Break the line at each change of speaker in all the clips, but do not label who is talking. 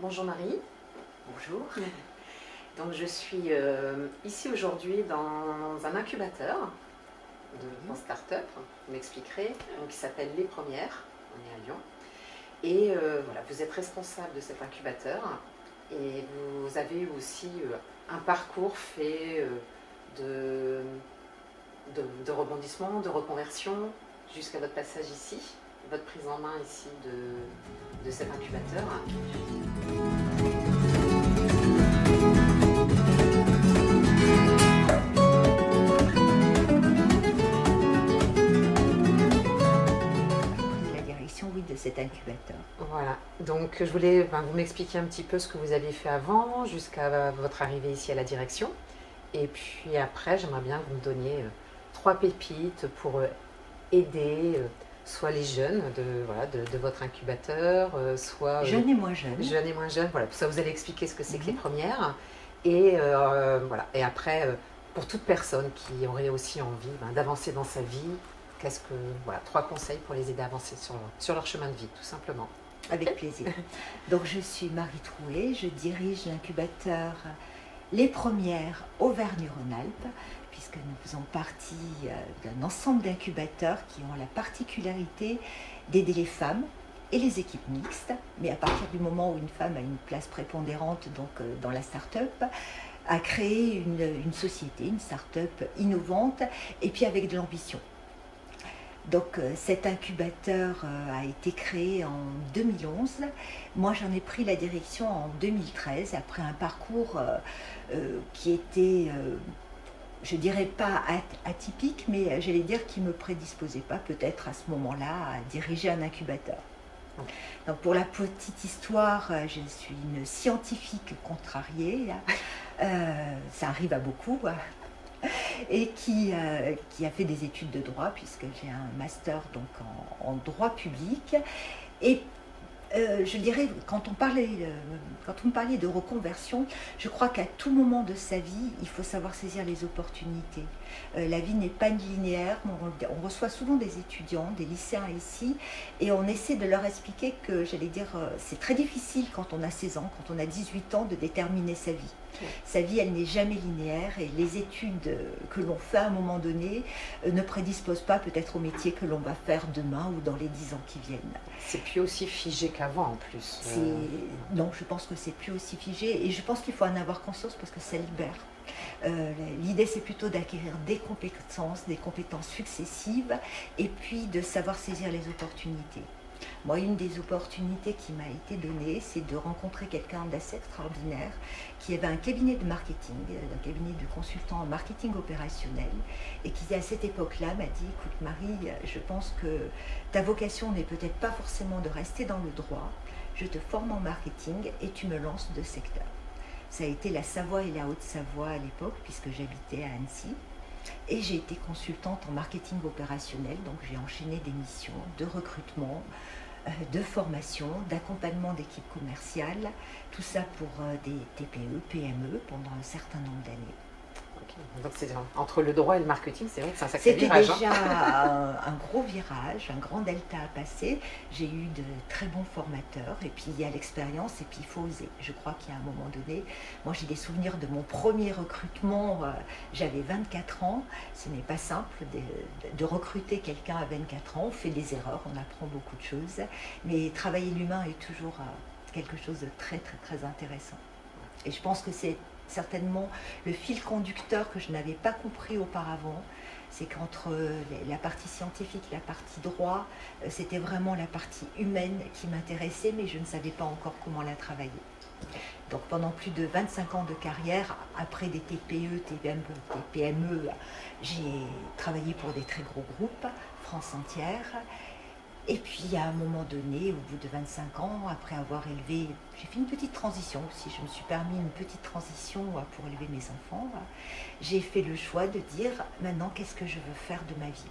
Bonjour Marie.
Bonjour.
Donc je suis ici aujourd'hui dans un incubateur de start-up, vous m'expliquerez, qui s'appelle Les Premières, on est à Lyon. Et voilà, vous êtes responsable de cet incubateur et vous avez aussi un parcours fait de rebondissement, de reconversion jusqu'à votre passage ici, votre prise en main ici de cet incubateur.
La direction, oui, de cet incubateur.
Voilà, donc je voulais vous m'expliquer un petit peu ce que vous aviez fait avant, jusqu'à votre arrivée ici à la direction. Et puis après, j'aimerais bien que vous me donniez 3 pépites pour aider soit les jeunes de votre incubateur, soit
Jeunes et moins jeunes.
Jeunes et moins jeunes. Voilà, ça vous allez expliquer ce que c'est que Les Premières. Et voilà. Et après, pour toute personne qui aurait aussi envie d'avancer dans sa vie, voilà, 3 conseils pour les aider à avancer sur leur chemin de vie, tout simplement.
Avec plaisir. Donc je suis Marie Trouet, je dirige l'incubateur Les Premières Auvergne-Rhône-Alpes, puisque nous faisons partie d'un ensemble d'incubateurs qui ont la particularité d'aider les femmes et les équipes mixtes, mais à partir du moment où une femme a une place prépondérante donc, dans la start-up, à créer une société, une start-up innovante et puis avec de l'ambition. Donc cet incubateur a été créé en 2011. Moi j'en ai pris la direction en 2013 après un parcours qui était, je dirais pas atypique, mais j'allais dire qui ne me prédisposait pas peut-être à ce moment-là à diriger un incubateur. Donc pour la petite histoire, je suis une scientifique contrariée, ça arrive à beaucoup. Et qui a fait des études de droit, puisque j'ai un master donc, en droit public. Et je dirais, quand on me parlait de reconversion, je crois qu'à tout moment de sa vie, il faut savoir saisir les opportunités. La vie n'est pas linéaire. On reçoit souvent des étudiants, des lycéens ici, et on essaie de leur expliquer que, j'allais dire, c'est très difficile quand on a 16 ans, quand on a 18 ans, de déterminer sa vie. Sa vie, elle n'est jamais linéaire, et les études que l'on fait à un moment donné ne prédisposent pas peut-être au métier que l'on va faire demain ou dans les 10 ans qui viennent.
C'est plus aussi figé qu'avant en plus.
Non, je pense que c'est plus aussi figé, et je pense qu'il faut en avoir conscience parce que ça libère. L'idée, c'est plutôt d'acquérir des compétences successives, et puis de savoir saisir les opportunités. Moi, une des opportunités qui m'a été donnée, c'est de rencontrer quelqu'un d'assez extraordinaire qui avait un cabinet de marketing, un cabinet de consultants en marketing opérationnel, et qui à cette époque-là m'a dit: écoute Marie, je pense que ta vocation n'est peut-être pas forcément de rester dans le droit, je te forme en marketing et tu me lances 2 secteurs. Ça a été la Savoie et la Haute-Savoie à l'époque, puisque j'habitais à Annecy. Et j'ai été consultante en marketing opérationnel, donc j'ai enchaîné des missions de recrutement, de formation, d'accompagnement d'équipes commerciales, tout ça pour des TPE, PME pendant un certain nombre d'années.
Okay. Donc c'est entre le droit et le marketing, c'est vrai que c'est un sacré virage.
C'était déjà un gros virage, un grand delta à passer. J'ai eu de très bons formateurs, et puis il y a l'expérience, et puis il faut oser. Je crois qu'il y a un moment donné, moi j'ai des souvenirs de mon premier recrutement, j'avais 24 ans, ce n'est pas simple de recruter quelqu'un à 24 ans, on fait des erreurs, on apprend beaucoup de choses, mais travailler l'humain est toujours quelque chose de très très très intéressant. Et je pense que c'est certainement le fil conducteur que je n'avais pas compris auparavant, c'est qu'entre la partie scientifique, la partie droit, c'était vraiment la partie humaine qui m'intéressait, mais je ne savais pas encore comment la travailler. Donc pendant plus de 25 ans de carrière, après des TPE, TPME, j'ai travaillé pour des très gros groupes, France entière. Et puis à un moment donné, au bout de 25 ans, après avoir élevé, j'ai fait une petite transition aussi, je me suis permis une petite transition pour élever mes enfants. J'ai fait le choix de dire maintenant qu'est-ce que je veux faire de ma vie.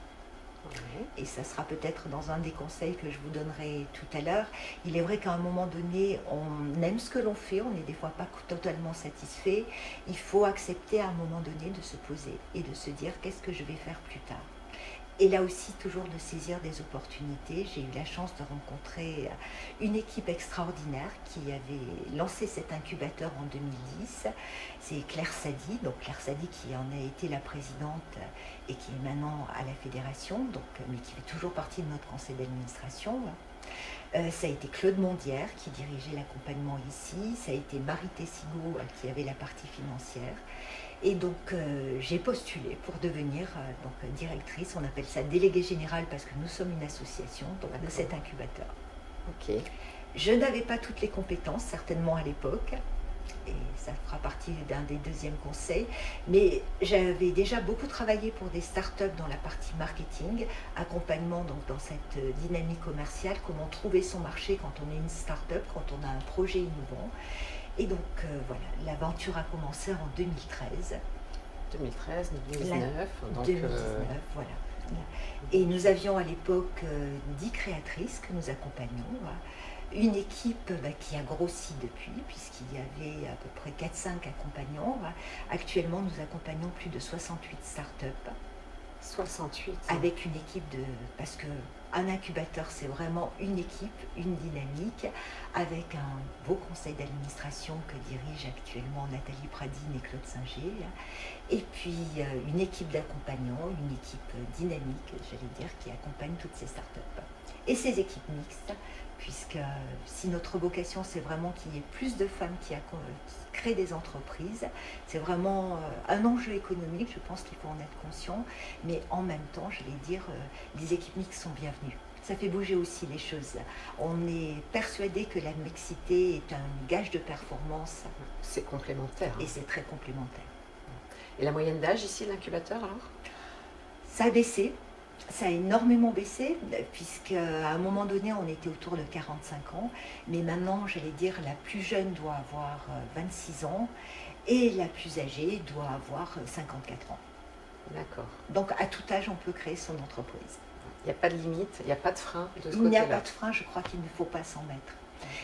Et ça sera peut-être dans un des conseils que je vous donnerai tout à l'heure. Il est vrai qu'à un moment donné, on aime ce que l'on fait, on n'est des fois pas totalement satisfait. Il faut accepter à un moment donné de se poser et de se dire qu'est-ce que je vais faire plus tard. Et là aussi, toujours de saisir des opportunités. J'ai eu la chance de rencontrer une équipe extraordinaire qui avait lancé cet incubateur en 2010. C'est Claire Sadi, donc Claire Sadi qui en a été la présidente et qui est maintenant à la fédération, donc, mais qui fait toujours partie de notre conseil d'administration. Ça a été Claude Mondière qui dirigeait l'accompagnement ici, ça a été Marie Tessigo qui avait la partie financière. Et donc j'ai postulé pour devenir donc, directrice, on appelle ça déléguée générale parce que nous sommes une association donc, de cet incubateur.
Ok.
Je n'avais pas toutes les compétences, certainement à l'époque, et ça fera partie d'un des deuxièmes conseils, mais j'avais déjà beaucoup travaillé pour des startups dans la partie marketing, accompagnement donc, dans cette dynamique commerciale, comment trouver son marché quand on est une startup, quand on a un projet innovant. Et donc voilà, l'aventure a commencé en 2013.
2013, 2019. Donc,
2019, voilà. Et nous avions à l'époque 10 créatrices que nous accompagnions. Une équipe qui a grossi depuis, puisqu'il y avait à peu près 4-5 accompagnants. Actuellement, nous accompagnons plus de 68 startups.
68.
Avec une équipe de... Parce qu'un incubateur, c'est vraiment une équipe, une dynamique, avec un beau conseil d'administration que dirigent actuellement Nathalie Pradine et Claude Singer. Et puis une équipe d'accompagnants, une équipe dynamique, j'allais dire, qui accompagne toutes ces startups. Et ces équipes mixtes, puisque si notre vocation, c'est vraiment qu'il y ait plus de femmes qui créent des entreprises, c'est vraiment un enjeu économique, je pense qu'il faut en être conscient, mais en même temps, j'allais dire, les équipes mixtes sont bienvenues. Ça fait bouger aussi les choses. On est persuadé que la mixité est un gage de performance.
C'est complémentaire.
Et c'est très complémentaire.
Et la moyenne d'âge ici de l'incubateur alors?
Ça a baissé. Ça a énormément baissé, puisqu'à un moment donné, on était autour de 45 ans. Mais maintenant, j'allais dire, la plus jeune doit avoir 26 ans et la plus âgée doit avoir 54 ans.
D'accord.
Donc, à tout âge, on peut créer son entreprise.
Il n'y a pas de limite, il n'y a pas de frein de ce côté-là.
Il n'y a pas de frein, je crois qu'il ne faut pas s'en mettre.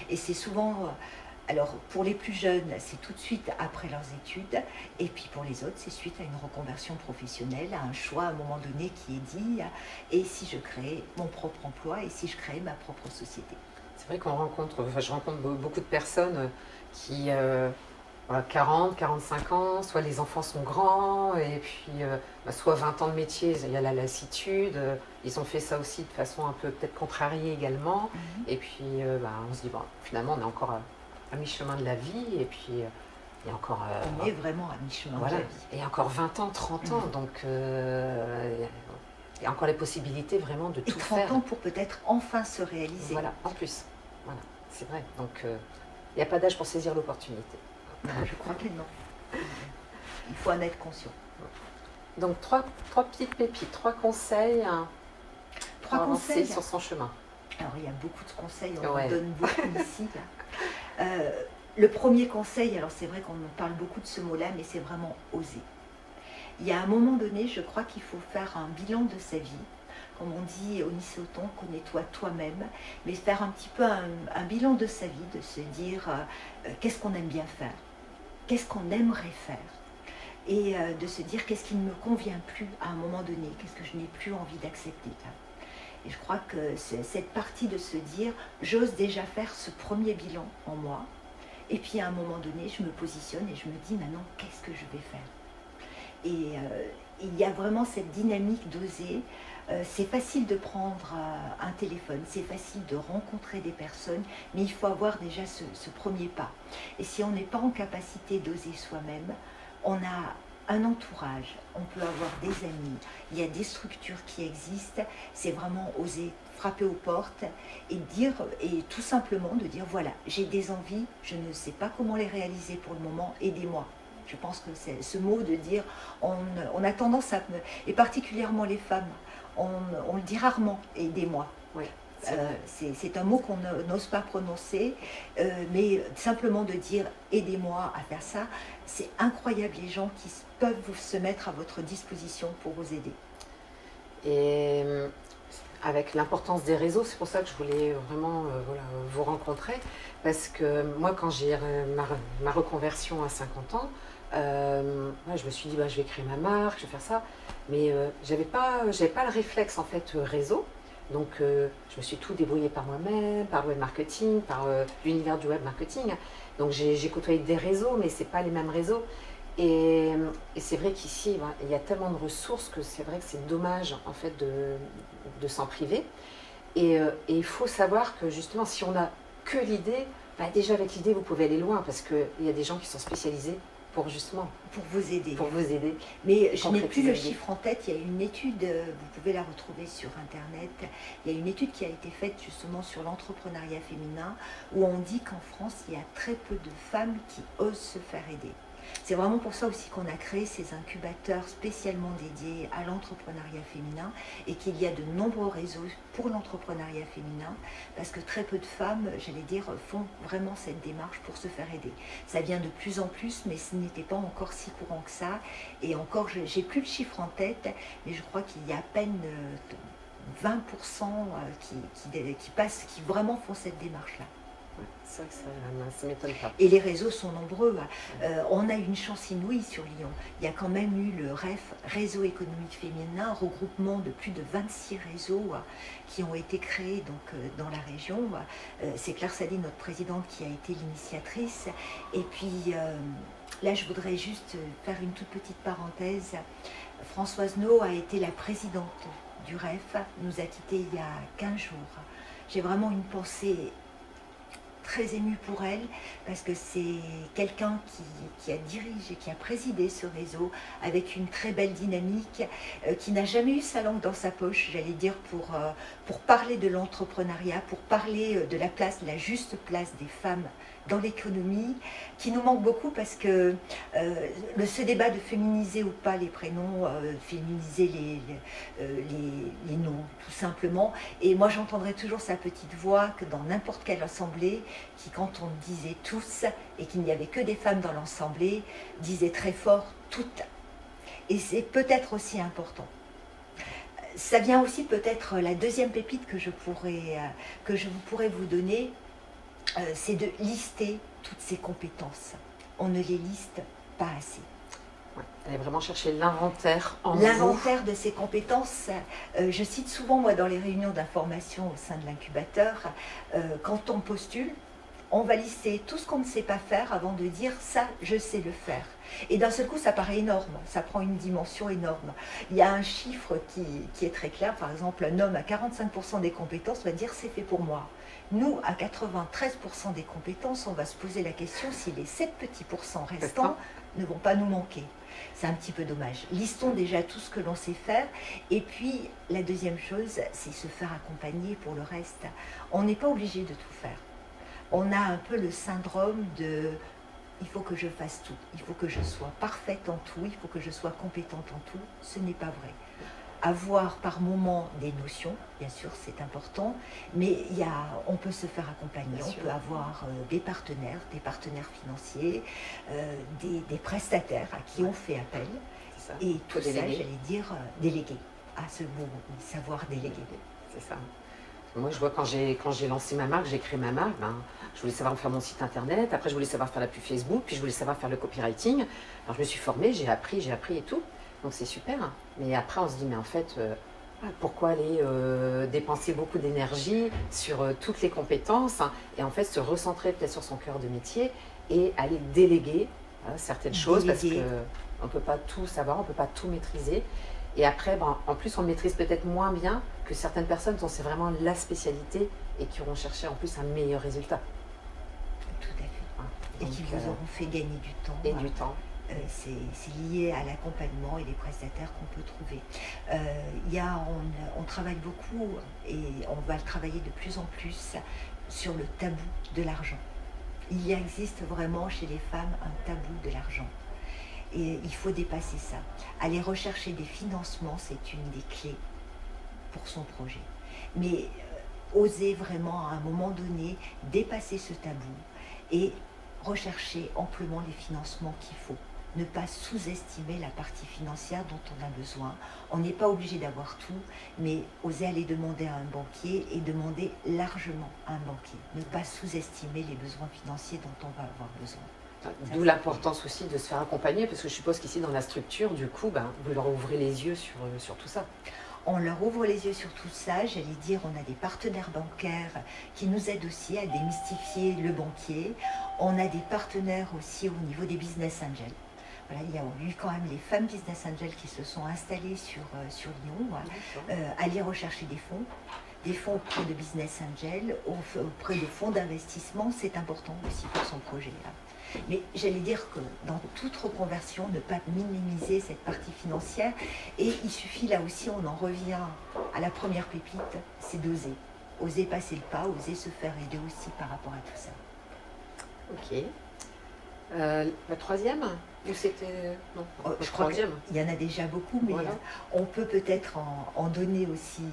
Et c'est souvent... Alors, pour les plus jeunes, c'est tout de suite après leurs études. Et puis pour les autres, c'est suite à une reconversion professionnelle, à un choix à un moment donné qui est dit. Et si je crée mon propre emploi et si je crée ma propre société.
C'est vrai qu'on rencontre, je rencontre beaucoup de personnes qui, 40, 45 ans, soit les enfants sont grands, et puis soit 20 ans de métier, il y a la lassitude. Ils ont fait ça aussi de façon un peu peut-être contrariée également. Et puis on se dit, bon, finalement, on est encore... à mi-chemin de la vie, et puis il y a encore...
on est vraiment à mi-chemin de la vie.
Et encore 20 ans, 30 ans, donc il y a encore les possibilités vraiment de tout faire.
30 ans pour peut-être enfin se réaliser.
Voilà, en plus. Voilà, c'est vrai. Donc il n'y a pas d'âge pour saisir l'opportunité.
Je crois que non. Il faut en être conscient.
Donc trois petites pépites, 3 conseils pour avancer sur son chemin.
Alors il y a beaucoup de conseils, on en donne beaucoup ici. Le premier conseil, alors c'est vrai qu'on parle beaucoup de ce mot-là, mais c'est vraiment oser. Il y a un moment donné, je crois qu'il faut faire un bilan de sa vie. Comme on dit au Nice-Auton, connais-toi toi-même, mais faire un petit peu un bilan de sa vie, de se dire qu'est-ce qu'on aime bien faire, qu'est-ce qu'on aimerait faire, et de se dire qu'est-ce qui ne me convient plus à un moment donné, qu'est-ce que je n'ai plus envie d'accepter. Et je crois que c'est cette partie de se dire, j'ose déjà faire ce premier bilan en moi, et puis à un moment donné, je me positionne et je me dis maintenant, qu'est-ce que je vais faire? Et il y a vraiment cette dynamique d'oser. C'est facile de prendre un téléphone, c'est facile de rencontrer des personnes, mais il faut avoir déjà ce premier pas. Et si on n'est pas en capacité d'oser soi-même, on a un entourage, on peut avoir des amis, il y a des structures qui existent, c'est vraiment oser frapper aux portes et dire, et tout simplement de dire voilà, j'ai des envies, je ne sais pas comment les réaliser pour le moment, aidez-moi. Je pense que c'est ce mot de dire, on a tendance à, et particulièrement les femmes, on le dit rarement, aidez-moi.
Oui.
C'est un mot qu'on n'ose pas prononcer, mais simplement de dire aidez-moi à faire ça, c'est incroyable les gens qui peuvent se mettre à votre disposition pour vous aider.
Et avec l'importance des réseaux, c'est pour ça que je voulais vraiment voilà, vous rencontrer. Parce que moi, quand j'ai ma reconversion à 50 ans, ouais, je me suis dit, bah, je vais créer ma marque, je vais faire ça. Mais j'avais pas le réflexe en fait réseau. Donc je me suis tout débrouillée par moi-même, par le web marketing, par l'univers du web marketing. Donc j'ai côtoyé des réseaux, mais c'est pas les mêmes réseaux. Et c'est vrai qu'ici, ben, il y a tellement de ressources que c'est vrai que c'est dommage en fait de s'en priver. Et il faut savoir que justement, si on n'a que l'idée, ben, déjà avec l'idée, vous pouvez aller loin parce qu'il y a des gens qui sont spécialisés pour justement
pour vous aider.
Pour vous aider.
Mais je n'ai plus le chiffre en tête, il y a une étude, vous pouvez la retrouver sur Internet, il y a une étude qui a été faite justement sur l'entrepreneuriat féminin où on dit qu'en France, il y a très peu de femmes qui osent se faire aider. C'est vraiment pour ça aussi qu'on a créé ces incubateurs spécialement dédiés à l'entrepreneuriat féminin et qu'il y a de nombreux réseaux pour l'entrepreneuriat féminin parce que très peu de femmes, j'allais dire, font vraiment cette démarche pour se faire aider. Ça vient de plus en plus, mais ce n'était pas encore si courant que ça. Et encore, j'ai plus le chiffre en tête, mais je crois qu'il y a à peine 20% qui vraiment font cette démarche-là.
C'est vrai que ça m'étonne pas.
Et les réseaux sont nombreux. On a une chance inouïe sur Lyon. Il y a quand même eu le REF, Réseau économique féminin, un regroupement de plus de 26 réseaux qui ont été créés donc, dans la région. C'est Claire Sadi, notre présidente, qui a été l'initiatrice. Et puis là, je voudrais juste faire une toute petite parenthèse. Françoise No a été la présidente du REF, nous a quittés il y a 15 jours. J'ai vraiment une pensée très émue pour elle parce que c'est quelqu'un qui a dirigé, qui a présidé ce réseau avec une très belle dynamique, qui n'a jamais eu sa langue dans sa poche, j'allais dire, pour parler de l'entrepreneuriat, pour parler de la place, de la juste place des femmes dans l'économie, qui nous manque beaucoup parce que ce débat de féminiser ou pas les prénoms, féminiser les noms, tout simplement. Et moi, j'entendrai toujours sa petite voix que dans n'importe quelle assemblée, qui, quand on disait tous et qu'il n'y avait que des femmes dans l'assemblée, disait très fort toutes. Et c'est peut-être aussi important. Ça vient aussi peut-être la deuxième pépite que je pourrais vous donner, c'est de lister toutes ces compétences. On ne les liste pas assez.
Ouais, allez vraiment chercher l'inventaire en vous.
L'inventaire de ces compétences, je cite souvent moi dans les réunions d'information au sein de l'incubateur, quand on postule, on va lister tout ce qu'on ne sait pas faire avant de dire ça, je sais le faire. Et d'un seul coup, ça paraît énorme, ça prend une dimension énorme. Il y a un chiffre qui est très clair, par exemple, un homme à 45% des compétences va dire c'est fait pour moi. Nous, à 93% des compétences, on va se poser la question si les 7 petits pourcents restants ne vont pas nous manquer. C'est un petit peu dommage. Listons déjà tout ce que l'on sait faire. Et puis, la deuxième chose, c'est se faire accompagner pour le reste. On n'est pas obligé de tout faire. On a un peu le syndrome de « il faut que je fasse tout, il faut que je sois parfaite en tout, il faut que je sois compétente en tout ». Ce n'est pas vrai. Avoir par moment des notions, bien sûr c'est important, mais on peut se faire accompagner, on peut avoir des partenaires financiers, des prestataires à qui on fait appel, et tout ça, j'allais dire, déléguer, à ce mot, savoir déléguer.
C'est ça. Moi, je vois quand j'ai lancé ma marque, j'ai créé ma marque, ben, je voulais savoir faire mon site internet, après je voulais savoir faire la pub Facebook, puis je voulais savoir faire le copywriting. Alors je me suis formée, j'ai appris et tout. Donc c'est super. Mais après on se dit, mais en fait, pourquoi aller dépenser beaucoup d'énergie sur toutes les compétences et en fait se recentrer peut-être sur son cœur de métier et aller déléguer certaines choses parce qu'on ne peut pas tout savoir, on ne peut pas tout maîtriser. Et après, ben, en plus, on maîtrise peut-être moins bien que certaines personnes dont c'est vraiment la spécialité et qui auront cherché en plus un meilleur résultat.
Tout à fait. Et qui vous auront fait gagner du temps.
Et du temps.
C'est lié à l'accompagnement et les prestataires qu'on peut trouver. On travaille beaucoup et on va le travailler de plus en plus sur le tabou de l'argent. Il existe vraiment chez les femmes un tabou de l'argent. Et il faut dépasser ça. Aller rechercher des financements, c'est une des clés pour son projet. Mais oser vraiment à un moment donné dépasser ce tabou et rechercher amplement les financements qu'il faut ne pas sous-estimer la partie financière dont on a besoin. On n'est pas obligé d'avoir tout, mais oser aller demander à un banquier et demander largement à un banquier. Ne pas sous-estimer les besoins financiers dont on va avoir besoin.
D'où l'importance aussi de se faire accompagner, parce que je suppose qu'ici dans la structure, du coup, vous leur ouvrez les yeux sur tout ça.
On leur ouvre les yeux sur tout ça, j'allais dire, on a des partenaires bancaires qui nous aident aussi à démystifier le banquier. On a des partenaires aussi au niveau des business angels. Voilà, il y a eu quand même les femmes business angels qui se sont installées sur Lyon, aller rechercher des fonds auprès de business angels, auprès de fonds d'investissement, c'est important aussi pour son projet. Mais j'allais dire que dans toute reconversion, ne pas minimiser cette partie financière. Et il suffit, là aussi, on en revient à la première pépite, c'est d'oser. Oser passer le pas, oser se faire aider aussi par rapport à tout ça.
Ok. La troisième? Ou c'était... Non,
je crois qu'il y en a déjà beaucoup, mais voilà. On peut peut-être en donner aussi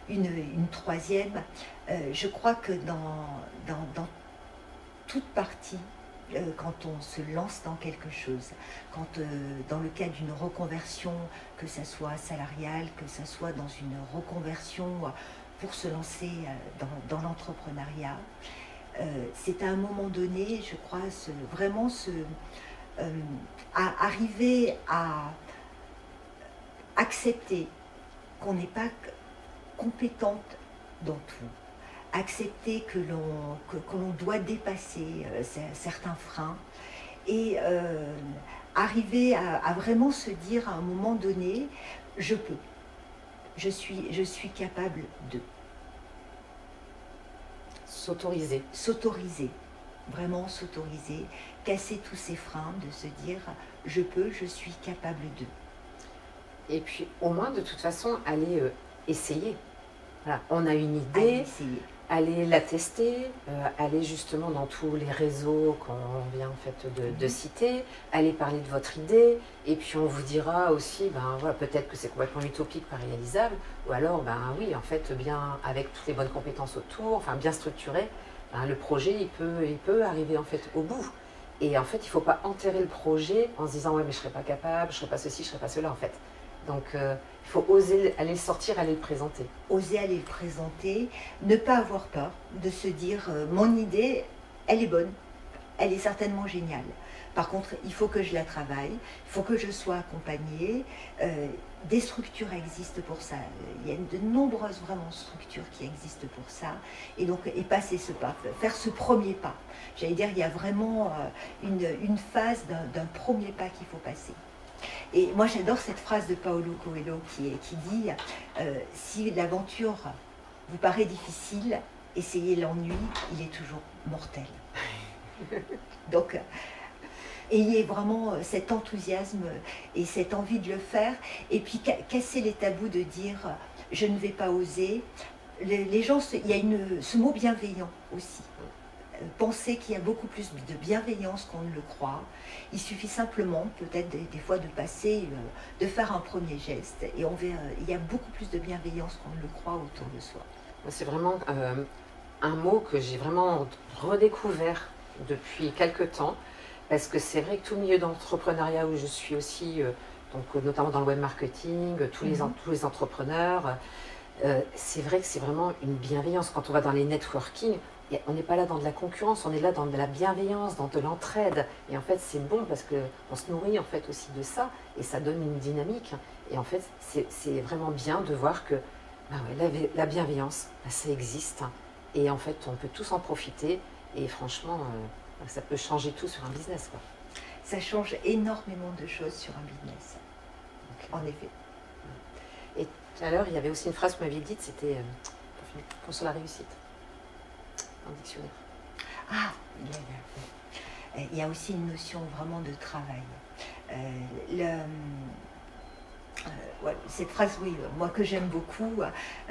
une troisième. Je crois que dans toute partie, quand on se lance dans quelque chose, quand dans le cas d'une reconversion, que ça soit salariale, que ça soit dans une reconversion pour se lancer dans l'entrepreneuriat, c'est à un moment donné, je crois, arriver à accepter qu'on n'est pas compétente dans tout. Accepter que l'on doit dépasser certains freins et arriver à vraiment se dire à un moment donné, je peux, je suis capable de.
S'autoriser.
S'autoriser, vraiment s'autoriser, casser tous ces freins, de se dire, je peux, je suis capable de.
Et puis au moins de toute façon, aller essayer. Voilà, on a une idée. Aller la tester, aller justement dans tous les réseaux qu'on vient en fait de citer, aller parler de votre idée, et puis on vous dira aussi, voilà, peut-être que c'est complètement utopique, pas réalisable, ou alors, oui, en fait, bien avec toutes les bonnes compétences autour, enfin bien structuré, le projet, il peut arriver en fait au bout. Et en fait, il ne faut pas enterrer le projet en se disant, ouais, mais je ne serai pas capable, je ne serai pas ceci, je ne serai pas cela, en fait. Donc, il faut oser aller le sortir, aller le présenter.
Oser aller le présenter, ne pas avoir peur de se dire mon idée, elle est bonne, elle est certainement géniale. Par contre, il faut que je la travaille, il faut que je sois accompagnée. Des structures existent pour ça. Il y a de nombreuses vraiment structures qui existent pour ça. Et donc, passer ce pas, faire ce premier pas. J'allais dire, il y a vraiment une phase d'un premier pas qu'il faut passer. Et moi j'adore cette phrase de Paulo Coelho qui dit si l'aventure vous paraît difficile, essayez l'ennui, il est toujours mortel. Donc ayez vraiment cet enthousiasme et cette envie de le faire, et puis casser les tabous de dire je ne vais pas oser. Les gens, il y a ce mot bienveillant aussi. Penser qu'il y a beaucoup plus de bienveillance qu'on ne le croit. Il suffit simplement peut-être des fois de passer, de faire un premier geste, et on verra, il y a beaucoup plus de bienveillance qu'on ne le croit autour de soi.
C'est vraiment un mot que j'ai vraiment redécouvert depuis quelques temps, parce que c'est vrai que tout le milieu d'entrepreneuriat où je suis aussi, donc notamment dans le web marketing, tous les entrepreneurs, c'est vrai que c'est vraiment une bienveillance. Quand on va dans les networking, on n'est pas là dans de la concurrence, on est là dans de la bienveillance, dans de l'entraide. Et en fait, c'est bon parce qu'on se nourrit en fait aussi de ça, et ça donne une dynamique. Et en fait, c'est vraiment bien de voir que la bienveillance, ça existe. Et en fait, on peut tous en profiter. Et franchement, ça peut changer tout sur un business, quoi.
Ça change énormément de choses sur un business, en effet.
Et tout à l'heure, il y avait aussi une phrase que vous m'aviez dite, c'était sur la réussite. Un dictionnaire.
Ah, il y a aussi une notion vraiment de travail. Cette phrase, oui, moi que j'aime beaucoup,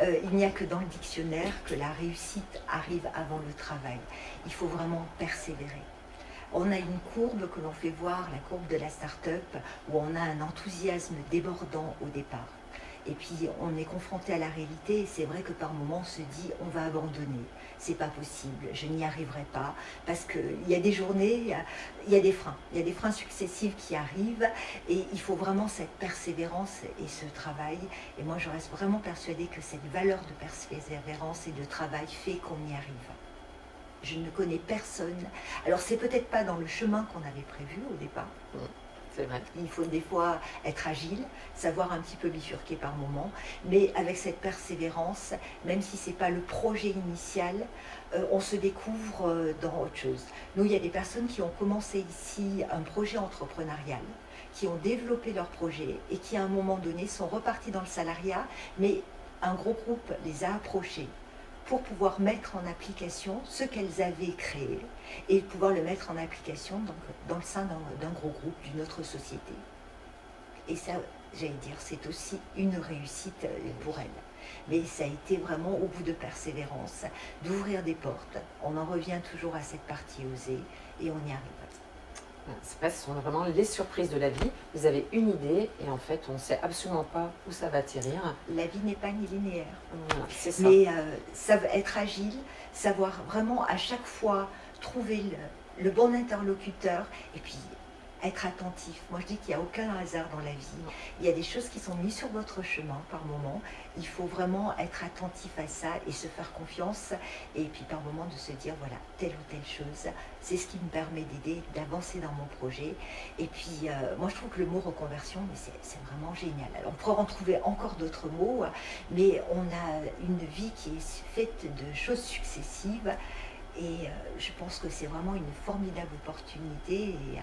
il n'y a que dans le dictionnaire que la réussite arrive avant le travail. Il faut vraiment persévérer. On a une courbe que l'on fait voir, la courbe de la start-up, où on a un enthousiasme débordant au départ. Et puis on est confronté à la réalité et c'est vrai que par moments on se dit on va abandonner, c'est pas possible, je n'y arriverai pas, parce qu'il y a des journées, il y a des freins successifs qui arrivent et il faut vraiment cette persévérance et ce travail. Et moi je reste vraiment persuadée que cette valeur de persévérance et de travail fait qu'on y arrive. Je ne connais personne, alors c'est peut-être pas dans le chemin qu'on avait prévu au départ.
C'est vrai.
Il faut des fois être agile, savoir un petit peu bifurquer par moment, mais avec cette persévérance, même si ce n'est pas le projet initial, on se découvre dans autre chose. Nous, il y a des personnes qui ont commencé ici un projet entrepreneurial, qui ont développé leur projet et qui à un moment donné sont repartis dans le salariat, mais un gros groupe les a approchés pour pouvoir mettre en application ce qu'elles avaient créé et pouvoir le mettre en application donc, dans le sein d'un gros groupe, d'une autre société. Et ça, j'allais dire, c'est aussi une réussite pour elles. Mais ça a été vraiment au bout de persévérance, d'ouvrir des portes. On en revient toujours à cette partie osée et on y arrive.
Ce sont vraiment les surprises de la vie. Vous avez une idée et en fait, on ne sait absolument pas où ça va atterrir.
La vie n'est pas ni linéaire.
Voilà, c'est ça.
Mais être agile, savoir vraiment à chaque fois trouver le bon interlocuteur et puis être attentif. Moi, je dis qu'il n'y a aucun hasard dans la vie. Il y a des choses qui sont mises sur votre chemin par moment. Il faut vraiment être attentif à ça et se faire confiance. Et puis par moment de se dire, voilà, telle ou telle chose, c'est ce qui me permet d'aider, d'avancer dans mon projet. Et puis, moi, je trouve que le mot reconversion, c'est vraiment génial. Alors, on pourrait en trouver encore d'autres mots, mais on a une vie qui est faite de choses successives. Et je pense que c'est vraiment une formidable opportunité. Et,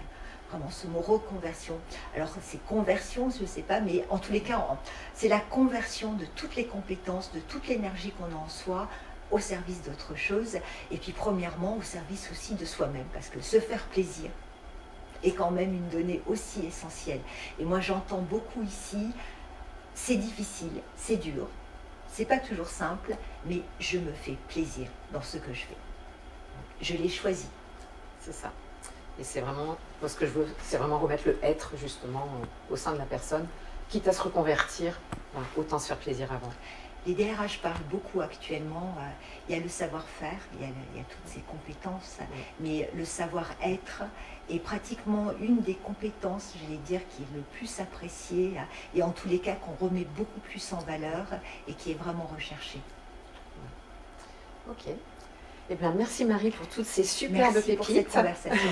vraiment ce mot reconversion. Alors c'est conversion, je ne sais pas, mais en tous les cas, c'est la conversion de toutes les compétences, de toute l'énergie qu'on a en soi au service d'autre chose. Et puis premièrement, au service aussi de soi-même, parce que se faire plaisir est quand même une donnée aussi essentielle. Et moi j'entends beaucoup ici, c'est difficile, c'est dur, c'est pas toujours simple, mais je me fais plaisir dans ce que je fais. Je l'ai choisi.
C'est ça. Et c'est vraiment, moi ce que je veux, c'est vraiment remettre le être justement au sein de la personne, quitte à se reconvertir, ben, autant se faire plaisir avant.
Les DRH parlent beaucoup actuellement, il y a le savoir-faire, il y a toutes ces compétences, mais le savoir-être est pratiquement une des compétences, j'allais dire, qui est le plus appréciée et en tous les cas qu'on remet beaucoup plus en valeur et qui est vraiment recherchée.
Ok. Eh bien, merci Marie pour toutes ces superbes pépites.
Merci pour cette conversation.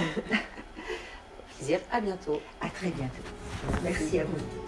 Plaisir, à bientôt.
À très bientôt. Merci à vous.